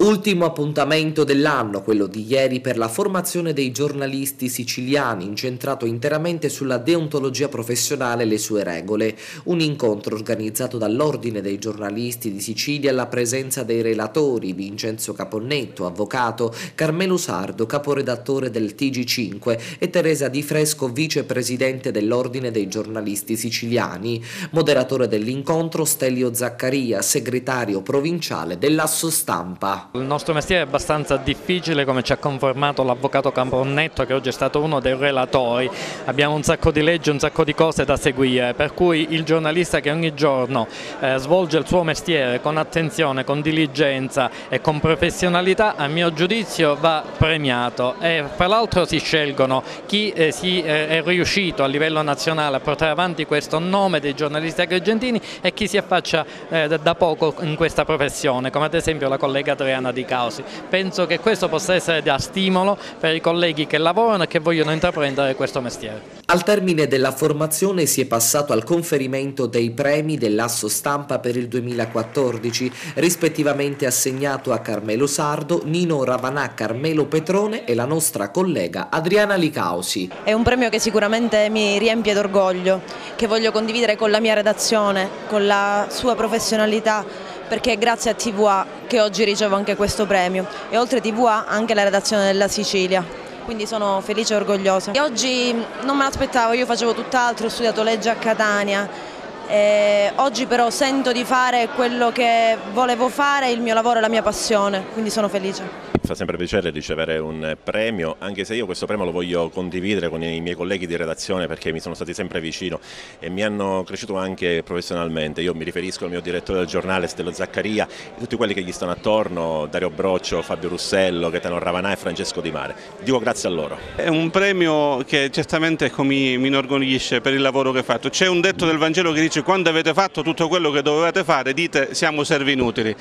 Ultimo appuntamento dell'anno, quello di ieri per la formazione dei giornalisti siciliani, incentrato interamente sulla deontologia professionale e le sue regole. Un incontro organizzato dall'Ordine dei giornalisti di Sicilia alla presenza dei relatori Vincenzo Caponnetto, avvocato, Carmelo Sardo, caporedattore del TG5 e Teresa Di Fresco, vicepresidente dell'Ordine dei giornalisti siciliani. Moderatore dell'incontro Stelio Zaccaria, segretario provinciale dell'Asso Stampa. Il nostro mestiere è abbastanza difficile, come ci ha confermato l'avvocato Caponnetto, che oggi è stato uno dei relatori. Abbiamo un sacco di leggi, un sacco di cose da seguire, per cui il giornalista che ogni giorno svolge il suo mestiere con attenzione, con diligenza e con professionalità, a mio giudizio va premiato. E tra l'altro si scelgono chi è riuscito a livello nazionale a portare avanti questo nome dei giornalisti agrigentini e chi si affaccia da poco in questa professione, come ad esempio la collega Adriana Di Causi. Penso che questo possa essere da stimolo per i colleghi che lavorano e che vogliono intraprendere questo mestiere. Al termine della formazione si è passato al conferimento dei premi dell'Asso Stampa per il 2014, rispettivamente assegnato a Carmelo Sardo, Nino Ravanà, Carmelo Petrone e la nostra collega Adriana Licausi. È un premio che sicuramente mi riempie d'orgoglio, che voglio condividere con la mia redazione, con la sua professionalità, perché è grazie a TVA che oggi ricevo anche questo premio e oltre TVA anche la redazione della Sicilia, quindi sono felice e orgogliosa. E oggi non me l'aspettavo, io facevo tutt'altro, ho studiato legge a Catania, oggi però sento di fare quello che volevo fare, il mio lavoro e la mia passione, quindi sono felice. Fa sempre piacere ricevere un premio, anche se io questo premio lo voglio condividere con i miei colleghi di redazione perché mi sono stati sempre vicino e mi hanno cresciuto anche professionalmente. Io mi riferisco al mio direttore del giornale Stelio Zaccaria e tutti quelli che gli stanno attorno, Dario Broccio, Fabio Russello, Gaetano Ravanà e Francesco Di Mare. Dico grazie a loro. È un premio che certamente mi inorgoglisce per il lavoro che ho fatto. C'è un detto del Vangelo che dice: quando avete fatto tutto quello che dovevate fare dite siamo servi inutili.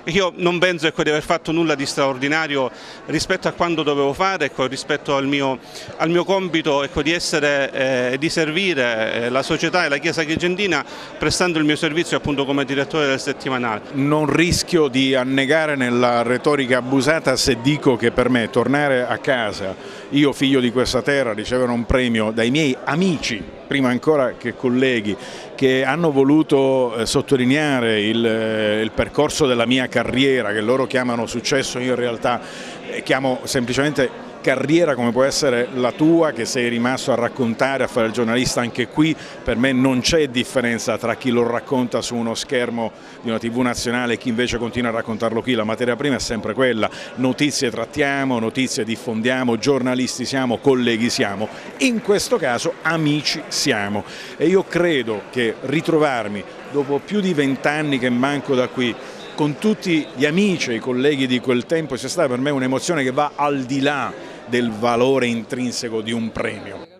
Io non penso di aver fatto nulla di straordinario rispetto a quanto dovevo fare, rispetto al mio compito di servire la società e la Chiesa agrigentina prestando il mio servizio appunto come direttore del settimanale. Non rischio di annegare nella retorica abusata se dico che per me tornare a casa, io figlio di questa terra, ricevere un premio dai miei amici, prima ancora che colleghi, che hanno voluto sottolineare il percorso della mia carriera, che loro chiamano successo, io in realtà chiamo semplicemente carriera come può essere la tua, che sei rimasto a raccontare, a fare il giornalista anche qui. Per me non c'è differenza tra chi lo racconta su uno schermo di una TV nazionale e chi invece continua a raccontarlo qui. La materia prima è sempre quella: notizie trattiamo, notizie diffondiamo, giornalisti siamo, colleghi siamo, in questo caso amici siamo. E io credo che ritrovarmi dopo più di 20 anni che manco da qui con tutti gli amici e i colleghi di quel tempo sia stata per me un'emozione che va al di là del valore intrinseco di un premio.